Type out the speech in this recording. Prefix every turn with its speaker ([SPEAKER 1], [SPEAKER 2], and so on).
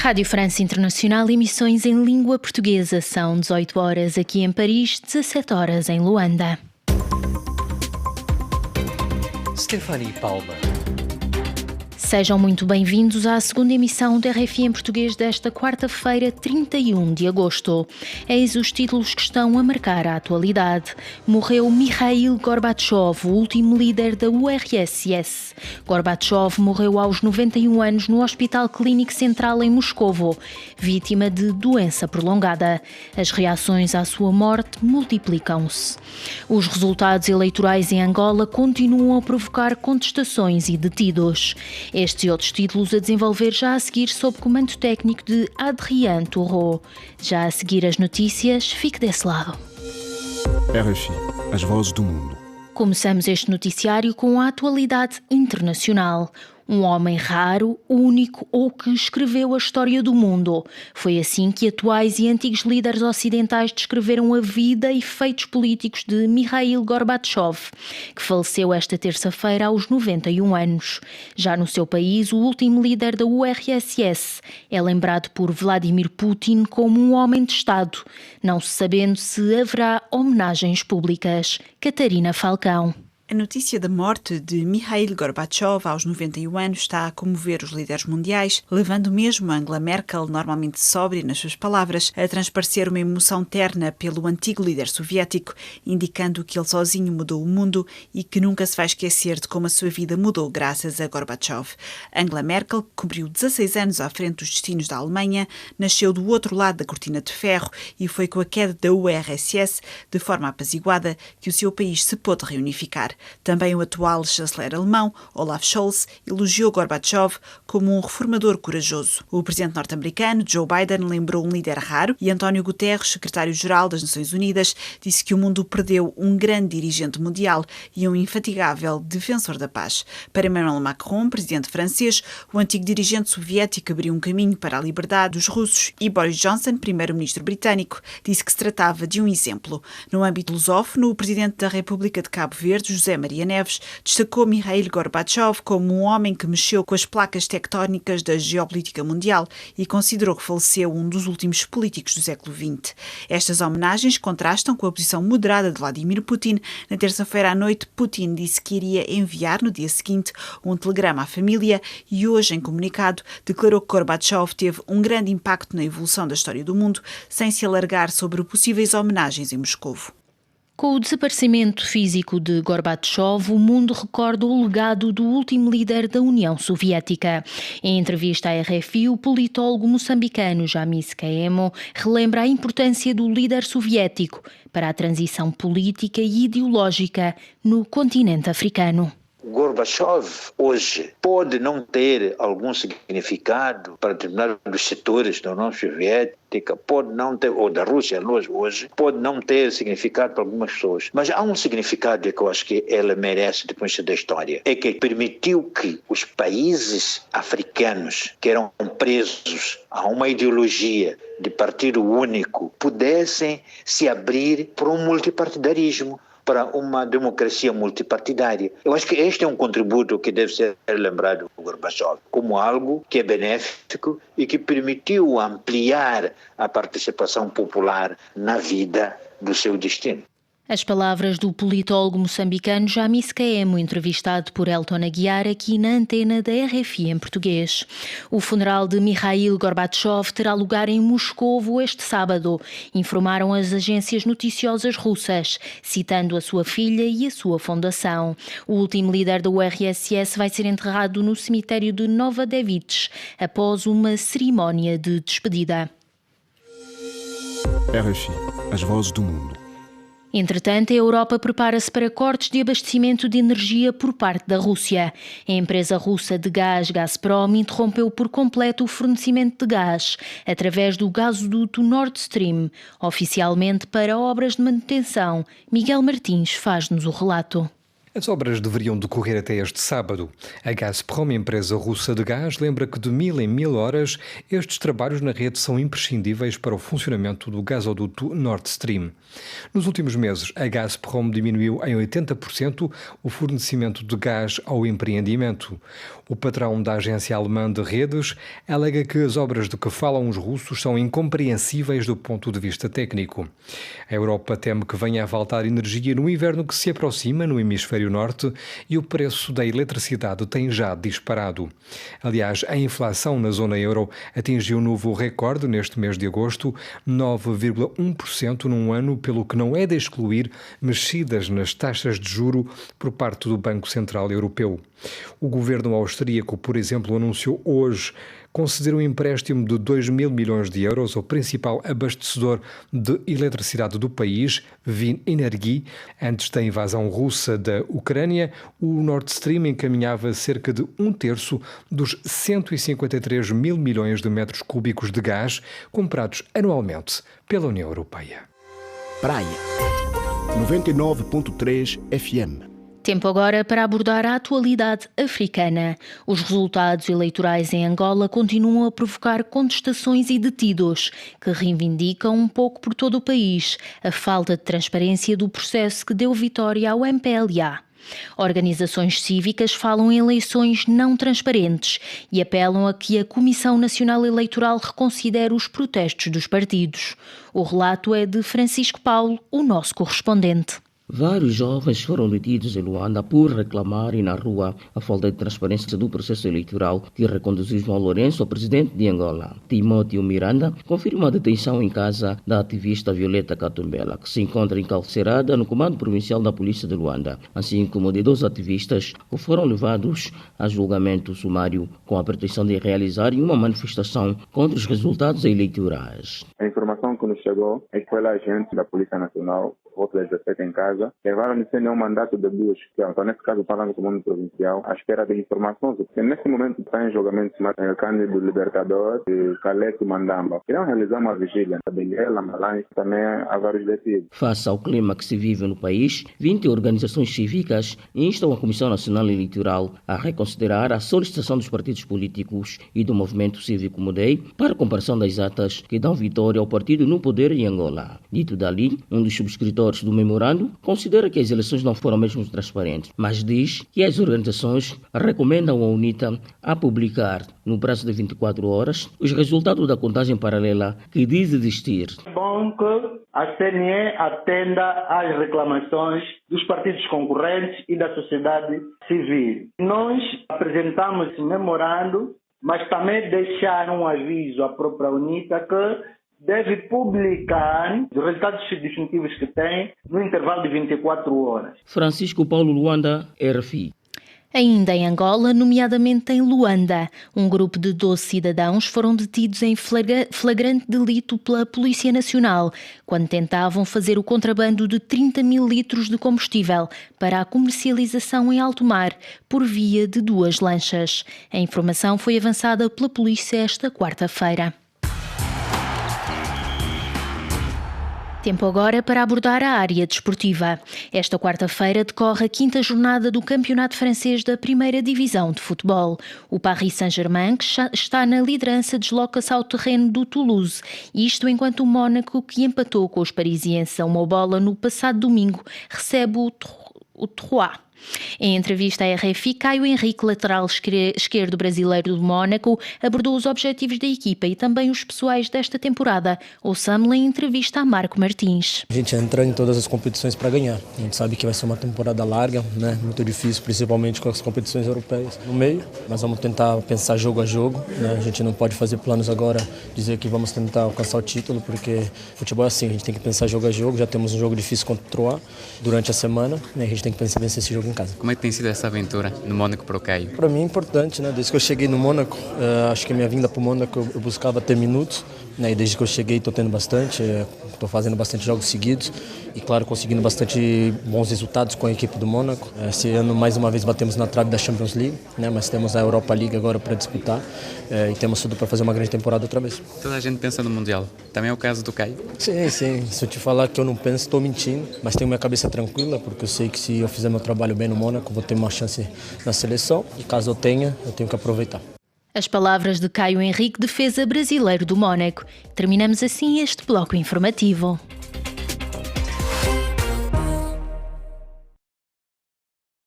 [SPEAKER 1] Rádio França Internacional, emissões em língua portuguesa. São 18 horas aqui em Paris, 17 horas em Luanda.
[SPEAKER 2] Stephanie Palma.
[SPEAKER 1] Sejam muito bem-vindos à segunda emissão da RFI em português desta quarta-feira, 31 de agosto. Eis os títulos que estão a marcar a atualidade. Morreu Mikhail Gorbachev, o último líder da URSS. Gorbachev morreu aos 91 anos no Hospital Clínico Central em Moscovo, vítima de doença prolongada. As reações à sua morte multiplicam-se. Os resultados eleitorais em Angola continuam a provocar contestações e detidos. Estes e outros títulos a desenvolver já a seguir sob comando técnico de Adrien Toureau. Já a seguir as notícias, fique desse lado.
[SPEAKER 3] RFI, as vozes do mundo.
[SPEAKER 1] Começamos este noticiário com a atualidade internacional. Um homem raro, único ou que escreveu a história do mundo. Foi assim que atuais e antigos líderes ocidentais descreveram a vida e feitos políticos de Mikhail Gorbachev, que faleceu esta terça-feira aos 91 anos. Já no seu país, o último líder da URSS é lembrado por Vladimir Putin como um homem de Estado, não se sabendo se haverá homenagens públicas. Catarina Falcão.
[SPEAKER 4] A notícia da morte de Mikhail Gorbachev aos 91 anos está a comover os líderes mundiais, levando mesmo Angela Merkel, normalmente sóbria nas suas palavras, a transparecer uma emoção terna pelo antigo líder soviético, indicando que ele sozinho mudou o mundo e que nunca se vai esquecer de como a sua vida mudou graças a Gorbachev. Angela Merkel, que cumpriu 16 anos à frente dos destinos da Alemanha, nasceu do outro lado da cortina de ferro e foi com a queda da URSS, de forma apaziguada, que o seu país se pôde reunificar. Também o atual chanceler alemão, Olaf Scholz, elogiou Gorbachev como um reformador corajoso. O presidente norte-americano, Joe Biden, lembrou um líder raro e António Guterres, secretário-geral das Nações Unidas, disse que o mundo perdeu um grande dirigente mundial e um infatigável defensor da paz. Para Emmanuel Macron, presidente francês, o antigo dirigente soviético abriu um caminho para a liberdade dos russos e Boris Johnson, primeiro-ministro britânico, disse que se tratava de um exemplo. No âmbito lusófono, o presidente da República de Cabo Verde, José Maria Neves, destacou Mikhail Gorbachev como um homem que mexeu com as placas tectónicas da geopolítica mundial e considerou que faleceu um dos últimos políticos do século XX. Estas homenagens contrastam com a posição moderada de Vladimir Putin. Na terça-feira à noite, Putin disse que iria enviar no dia seguinte um telegrama à família e hoje, em comunicado, declarou que Gorbachev teve um grande impacto na evolução da história do mundo, sem se alargar sobre possíveis homenagens em Moscovo.
[SPEAKER 1] Com o desaparecimento físico de Gorbachev, o mundo recorda o legado do último líder da União Soviética. Em entrevista à RFI, o politólogo moçambicano Jamis Caemo relembra a importância do líder soviético para a transição política e ideológica no continente africano.
[SPEAKER 5] Gorbachev hoje pode não ter algum significado para determinados setores da União Soviética, pode não ter, ou da Rússia hoje, pode não ter significado para algumas pessoas. Mas há um significado que eu acho que ela merece de conhecer da história. É que permitiu que os países africanos que eram presos a uma ideologia de partido único pudessem se abrir para um multipartidarismo, para uma democracia multipartidária. Eu acho que este é um contributo que deve ser lembrado do Gorbachev como algo que é benéfico e que permitiu ampliar a participação popular na vida do seu destino.
[SPEAKER 1] As palavras do politólogo moçambicano Jamis Caemo, entrevistado por Elton Aguiar aqui na antena da RFI em português. O funeral de Mikhail Gorbachev terá lugar em Moscovo este sábado, informaram as agências noticiosas russas, citando a sua filha e a sua fundação. O último líder da URSS vai ser enterrado no cemitério de Novodevitch, após uma cerimónia de despedida.
[SPEAKER 3] RFI, as vozes do mundo.
[SPEAKER 1] Entretanto, a Europa prepara-se para cortes de abastecimento de energia por parte da Rússia. A empresa russa de gás Gazprom interrompeu por completo o fornecimento de gás através do gasoduto Nord Stream, oficialmente para obras de manutenção. Miguel Martins faz-nos o relato.
[SPEAKER 2] As obras deveriam decorrer até este sábado. A Gazprom, empresa russa de gás, lembra que de 1000 em 1000 horas estes trabalhos na rede são imprescindíveis para o funcionamento do gasoduto Nord Stream. Nos últimos meses, a Gazprom diminuiu em 80% o fornecimento de gás ao empreendimento. O patrão da agência alemã de redes alega que as obras de que falam os russos são incompreensíveis do ponto de vista técnico. A Europa teme que venha a faltar energia no inverno que se aproxima no hemisfério norte e o preço da eletricidade tem já disparado. Aliás, a inflação na zona euro atingiu um novo recorde neste mês de agosto, 9,1% num ano, pelo que não é de excluir mexidas nas taxas de juro por parte do Banco Central Europeu. O governo austríaco, por exemplo, anunciou hoje conceder um empréstimo de 2.000 milhões de euros ao principal abastecedor de eletricidade do país, Vin Energy. Antes da invasão russa da Ucrânia, o Nord Stream encaminhava cerca de 1/3 dos 153 mil milhões de metros cúbicos de gás comprados anualmente pela União Europeia.
[SPEAKER 3] Praia 99.3 FM.
[SPEAKER 1] Tempo agora para abordar a atualidade africana. Os resultados eleitorais em Angola continuam a provocar contestações e detidos, que reivindicam um pouco por todo o país a falta de transparência do processo que deu vitória ao MPLA. Organizações cívicas falam em eleições não transparentes e apelam a que a Comissão Nacional Eleitoral reconsidere os protestos dos partidos. O relato é de Francisco Paulo, o nosso correspondente.
[SPEAKER 6] Vários jovens foram detidos em Luanda por reclamarem na rua a falta de transparência do processo eleitoral que reconduziu João Lourenço ao presidente de Angola. Timóteo Miranda confirma a detenção em casa da ativista Violeta Katumbela, que se encontra encarcerada no Comando Provincial da Polícia de Luanda, assim como de 2 ativistas que foram levados a julgamento sumário com a pretensão de realizarem uma manifestação contra os resultados eleitorais.
[SPEAKER 7] A informação que nos chegou é que foi lá agente da Polícia Nacional, volta das 17 em casa, levaram-me sem nenhum mandato de busca, então nesse caso falando do Comando Provincial, à espera de informações, porque nesse momento está em julgamento Cândido Libertador e Calete Mandamba. Irão realizar uma vigília na Benguela, Malães, também há vários detidos.
[SPEAKER 6] Face ao clima que se vive no país, 20 organizações cívicas instam a Comissão Nacional Eleitoral a reconsiderar a solicitação dos partidos políticos e do movimento cívico Mudei para a comparação das atas que dão vitória ao partido no poder em Angola. Dito dali, um dos subscritores do memorando considera que as eleições não foram mesmo transparentes, mas diz que as organizações recomendam à UNITA a publicar, no prazo de 24 horas, os resultados da contagem paralela que diz existir.
[SPEAKER 8] É bom que a CNE atenda às reclamações dos partidos concorrentes e da sociedade civil. Nós apresentamos esse memorando, mas também deixar um aviso à própria UNITA que deve publicar os resultados definitivos que tem no intervalo de 24 horas.
[SPEAKER 6] Francisco Paulo, Luanda, RFI.
[SPEAKER 1] Ainda em Angola, nomeadamente em Luanda, um grupo de 12 cidadãos foram detidos em flagrante delito pela Polícia Nacional, quando tentavam fazer o contrabando de 30 mil litros de combustível para a comercialização em alto mar, por via de 2 lanchas. A informação foi avançada pela polícia esta quarta-feira. Tempo agora para abordar a área desportiva. Esta quarta-feira decorre a 5ª jornada do Campeonato Francês da Primeira Divisão de Futebol. O Paris Saint-Germain, que está na liderança, desloca-se ao terreno do Toulouse. Isto enquanto o Mónaco, que empatou com os parisienses a uma bola no passado domingo, recebe o Troyes. Em entrevista à RFI, Caio Henrique, lateral esquerdo brasileiro do Mónaco, abordou os objetivos da equipa e também os pessoais desta temporada. Ouçamos-lo em entrevista a Marco Martins.
[SPEAKER 9] A gente entra em todas as competições para ganhar. A gente sabe que vai ser uma temporada larga, né? Muito difícil, principalmente com as competições europeias no meio. Mas vamos tentar pensar jogo a jogo, né? A gente não pode fazer planos agora, dizer que vamos tentar alcançar o título, porque futebol é assim, a gente tem que pensar jogo a jogo. Já temos um jogo difícil contra o Troyes durante a semana, né? A gente tem que pensar vencer esse jogo em casa.
[SPEAKER 10] Como é que tem sido essa aventura no Mónaco para o Caio?
[SPEAKER 9] Para mim é importante, né? Desde que eu cheguei no Mónaco, acho que a minha vinda para o Mónaco eu buscava ter minutos, né? E desde que eu cheguei estou tendo bastante, Estou fazendo bastante jogos seguidos e, claro, conseguindo bastante bons resultados com a equipe do Mônaco. Esse ano, mais uma vez, batemos na trave da Champions League, né? Mas temos a Europa League agora para disputar e temos tudo para fazer uma grande temporada outra vez.
[SPEAKER 10] Toda a gente pensa no Mundial. Também é o caso do Caio?
[SPEAKER 9] Sim, sim. Se eu te falar que eu não penso, estou mentindo. Mas tenho minha cabeça tranquila, porque eu sei que se eu fizer meu trabalho bem no Mônaco, vou ter uma chance na seleção. E caso eu tenha que aproveitar.
[SPEAKER 1] As palavras de Caio Henrique, defesa brasileiro do Mônaco. Terminamos assim este bloco informativo.